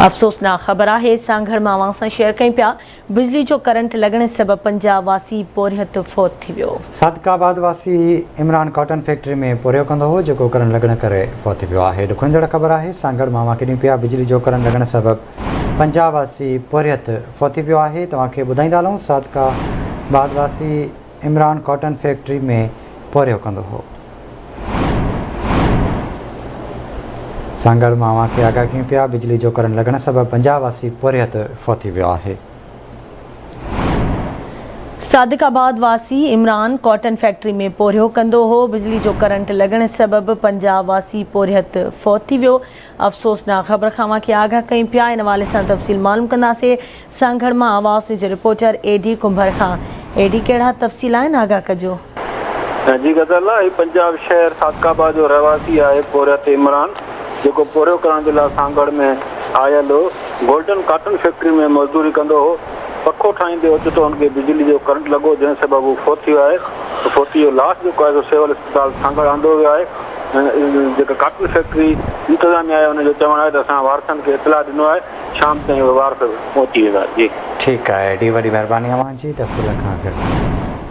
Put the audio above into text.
अफ़सोसनाक ख़बर है सांघड़ मां सां शेयर कई पिया। बिजली जो करंट लगण सबब पंजाब वासी पोरियत फ़ौत थी वियो। सादिकाबाद वासी इमरान कॉटन फैक्ट्री में पोरियो कंदो हो जो करंट लगण करे फ़ौत थी वियो आहे। ॾुखंदड़ ख़बर है सांघड़ मां केॾी पिया बिजली जो करंट लगण सबब पंजाब वासी पोरियत फ़ौत थी वियो आहे। तव्हांखे ॿुधाईंदा हलूं सादिकाबाद वासी इमरान कॉटन फैक्ट्री में पोरियो कंदो हो। सांघड़ मां के आगाह कयूं पिया बिजली जो करंट लगण सबब पंजाब वासी पोरियत फ़ौत थी वियो आहे। सादिकाबाद वासी इमरान कॉटन फैक्ट्री में पोरियो कंदो हो। बिजली जो करंट लगण सबब पंजाब वासी पोरियत फ़ौत थी वियो। अफ़सोसनाक ख़बर खां के आगाह कई पिया। इन हवाले से तफ़सील मालूम कंदासीं सांघड़ मां आवाज़ न्यूज़ रिपोर्टर एडी कुंभर खां। एडी कहिड़ा तफ़सील आहिनि आगाह कजो। जी गज़ल आहे पंजाब शहर सादिकाबाद जो रहवासी आहे पोरियत इमरान जो पोरियो करण जे लाइ सांघड़ में आयल हो। गोल्डन कॉटन फैक्ट्री में मज़दूरी कंदो हो। पखो ठाहींदे ओचितो हुनखे बिजली जो करंट लॻो जंहिं सबब हू फ़ौत थियो आहे। फ़ौती जो लाश जेको आहे सिविल अस्पताल सांघड़ आंदो वियो आहे। जेका कॉटन फैक्ट्री इंतज़ामिया आहे हुनजो चवणु आहे त असां वारसनि खे इतलाह ॾिनो आहे शाम ताईं वारस पहुची वेंदा। जी ठीकु आहे, एॾी वॾी महिरबानी अव्हां जी तफ़सील खां।